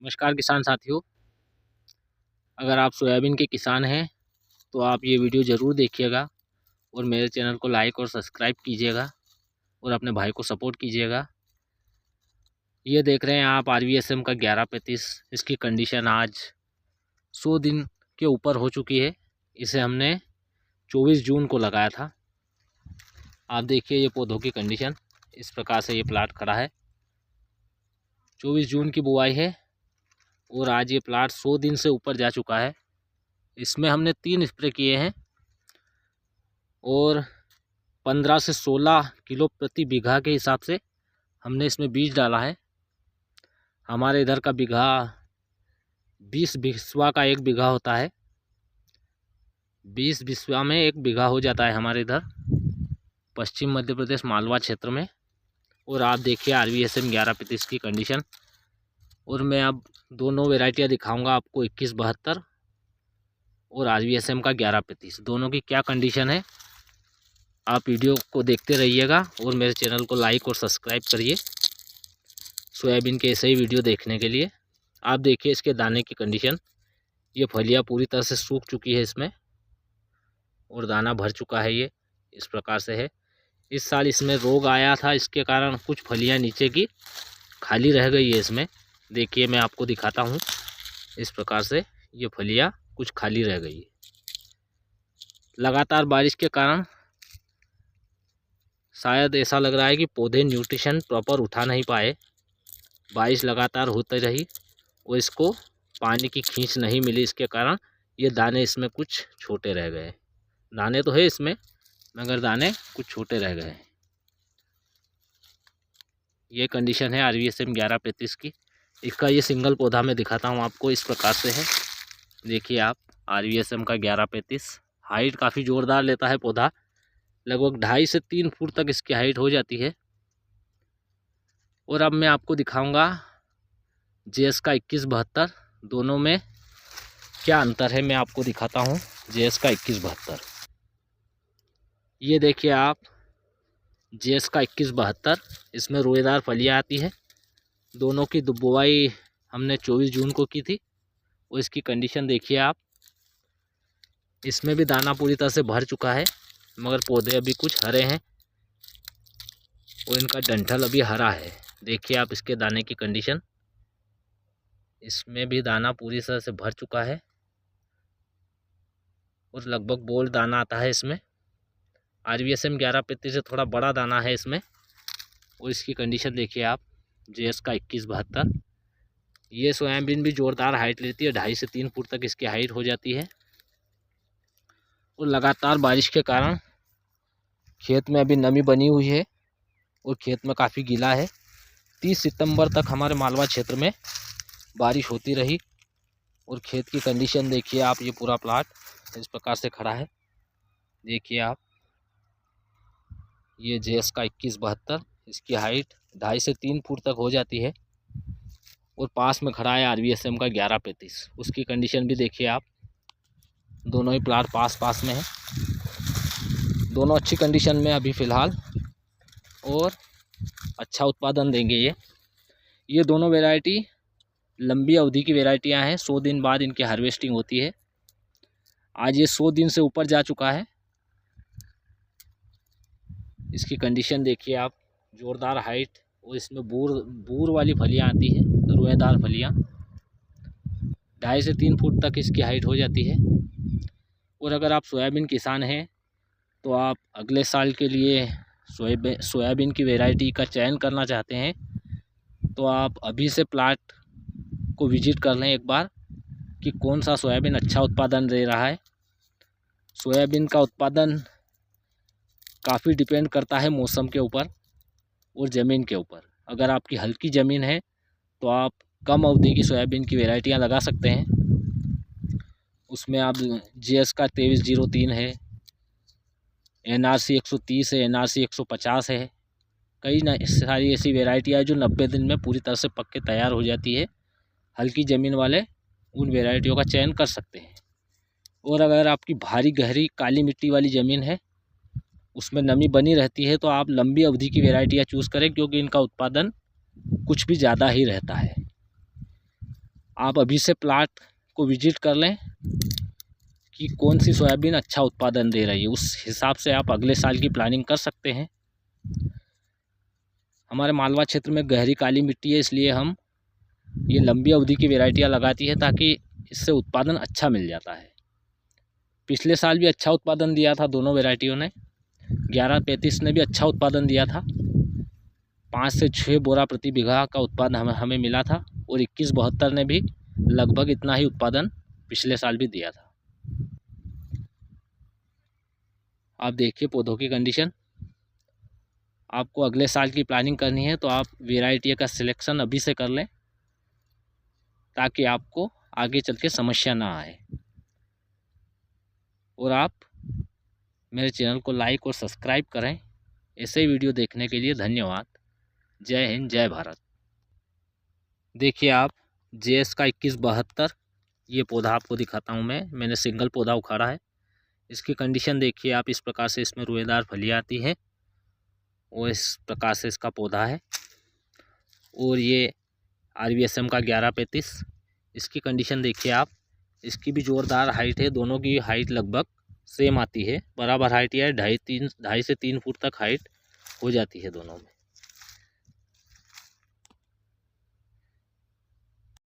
नमस्कार किसान साथियों। अगर आप सोयाबीन के किसान हैं तो आप ये वीडियो ज़रूर देखिएगा और मेरे चैनल को लाइक और सब्सक्राइब कीजिएगा और अपने भाई को सपोर्ट कीजिएगा। ये देख रहे हैं आप RVSM का 1135। इसकी कंडीशन आज 100 दिन के ऊपर हो चुकी है। इसे हमने 24 जून को लगाया था। आप देखिए ये पौधों की कंडीशन, इस प्रकार से ये प्लाट खड़ा है। 24 जून की बुआई है और आज ये प्लाट 100 दिन से ऊपर जा चुका है। इसमें हमने 3 स्प्रे किए हैं और 15 से 16 किलो प्रति बीघा के हिसाब से हमने इसमें बीज डाला है। हमारे इधर का बीघा 20 बिस्वा का 1 बीघा होता है। 20 बिस्वा में 1 बीघा हो जाता है हमारे इधर पश्चिम मध्य प्रदेश मालवा क्षेत्र में। और आप देखिए RVSM 1135 की कंडीशन। और मैं अब दोनों वेराइटियाँ दिखाऊंगा आपको, 2172 और RVSM का 1135। दोनों की क्या कंडीशन है आप वीडियो को देखते रहिएगा और मेरे चैनल को लाइक और सब्सक्राइब करिए सोयाबीन के ऐसे ही वीडियो देखने के लिए। आप देखिए इसके दाने की कंडीशन। ये फलियाँ पूरी तरह से सूख चुकी है इसमें और दाना भर चुका है। ये इस प्रकार से है। इस साल इसमें रोग आया था, इसके कारण कुछ फलियाँ नीचे की खाली रह गई है इसमें। देखिए मैं आपको दिखाता हूँ। इस प्रकार से ये फलियाँ कुछ खाली रह गई है। लगातार बारिश के कारण शायद ऐसा लग रहा है कि पौधे न्यूट्रिशन प्रॉपर उठा नहीं पाए। बारिश लगातार होती रही और इसको पानी की खींच नहीं मिली, इसके कारण ये दाने इसमें कुछ छोटे रह गए। दाने तो है इसमें मगर दाने कुछ छोटे रह गए। ये कंडीशन है RVSM 1135 की। इसका ये सिंगल पौधा मैं दिखाता हूँ आपको। इस प्रकार से है, देखिए आप RVSM का 1135। हाइट काफ़ी ज़ोरदार लेता है पौधा, लगभग 2.5 से 3 फुट तक इसकी हाइट हो जाती है। और अब मैं आपको दिखाऊंगा JS का 2172। दोनों में क्या अंतर है मैं आपको दिखाता हूँ। JS का 2172, ये देखिए आप JS का 2172। इसमें रोएदार फलियाँ आती है। दोनों की बुआई हमने 24 जून को की थी और इसकी कंडीशन देखिए आप। इसमें भी दाना पूरी तरह से भर चुका है मगर पौधे अभी कुछ हरे हैं और इनका डंठल अभी हरा है। देखिए आप इसके दाने की कंडीशन। इसमें भी दाना पूरी तरह से भर चुका है और लगभग बोल दाना आता है इसमें। RVSM 1135 से थोड़ा बड़ा दाना है इसमें। और इसकी कंडीशन देखिए आप, JS का 2172। ये सोयाबीन भी ज़ोरदार हाइट लेती है, 2.5 से 3 फुट तक इसकी हाइट हो जाती है। और लगातार बारिश के कारण खेत में अभी नमी बनी हुई है और खेत में काफ़ी गीला है। 30 सितंबर तक हमारे मालवा क्षेत्र में बारिश होती रही। और खेत की कंडीशन देखिए आप। ये पूरा प्लाट इस प्रकार से खड़ा है, देखिए आप। ये JS का 2172। इसकी हाइट 2.5 से 3 फुट तक हो जाती है। और पास में खड़ा है RVSM का 1135। उसकी कंडीशन भी देखिए आप। दोनों ही प्लाट पास पास में है। दोनों अच्छी कंडीशन में अभी फ़िलहाल और अच्छा उत्पादन देंगे ये दोनों वैरायटी लंबी अवधि की वैरायटियां हैं। 100 दिन बाद इनकी हार्वेस्टिंग होती है। आज ये 100 दिन से ऊपर जा चुका है। इसकी कंडीशन देखिए आप, ज़ोरदार हाइट। और इसमें बूर वाली फलियां आती है, रोएदार फलियां। 2.5 से 3 फुट तक इसकी हाइट हो जाती है। और अगर आप सोयाबीन किसान हैं तो आप अगले साल के लिए सोयाबीन की वैरायटी का चयन करना चाहते हैं तो आप अभी से प्लाट को विजिट कर लें एक बार कि कौन सा सोयाबीन अच्छा उत्पादन दे रहा है। सोयाबीन का उत्पादन काफ़ी डिपेंड करता है मौसम के ऊपर और ज़मीन के ऊपर। अगर आपकी हल्की ज़मीन है तो आप कम अवधि की सोयाबीन की वैरायटियां लगा सकते हैं। उसमें आप JS का 2303 है, NRC 130 है, NRC 150 है। कई सारी ऐसी वैरायटियाँ है जो 90 दिन में पूरी तरह से पक के तैयार हो जाती है। हल्की ज़मीन वाले उन वैरायटियों का चयन कर सकते हैं। और अगर आपकी भारी गहरी काली मिट्टी वाली ज़मीन है, उसमें नमी बनी रहती है, तो आप लंबी अवधि की वैरायटियाँ चूज़ करें क्योंकि इनका उत्पादन कुछ भी ज़्यादा ही रहता है। आप अभी से प्लाट को विजिट कर लें कि कौन सी सोयाबीन अच्छा उत्पादन दे रही है, उस हिसाब से आप अगले साल की प्लानिंग कर सकते हैं। हमारे मालवा क्षेत्र में गहरी काली मिट्टी है, इसलिए हम ये लंबी अवधि की वैरायटियाँ लगाती है ताकि इससे उत्पादन अच्छा मिल जाता है। पिछले साल भी अच्छा उत्पादन दिया था दोनों वैरायटियों ने। 1135 ने भी अच्छा उत्पादन दिया था, 5 से 6 बोरा प्रति बीघा का उत्पादन हमें मिला था। और 2172 ने भी लगभग इतना ही उत्पादन पिछले साल भी दिया था। आप देखिए पौधों की कंडीशन। आपको अगले साल की प्लानिंग करनी है तो आप वैरायटी का सिलेक्शन अभी से कर लें ताकि आपको आगे चल के समस्या ना आए। और आप मेरे चैनल को लाइक और सब्सक्राइब करें। ऐसे वीडियो देखने के लिए धन्यवाद। जय हिंद, जय भारत। देखिए आप JS का 2172 ये पौधा आपको दिखाता हूँ मैंने सिंगल पौधा उखाड़ा है। इसकी कंडीशन देखिए आप, इस प्रकार से इसमें रुएदार फलियाँ आती है और इस प्रकार से इसका पौधा है। और ये RVSM का 1135, इसकी कंडीशन देखिए आप, इसकी भी ज़ोरदार हाइट है। दोनों की हाइट लगभग सेम आती है, बराबर हाइट या 2.5 से 3 फुट तक हाइट हो जाती है दोनों में।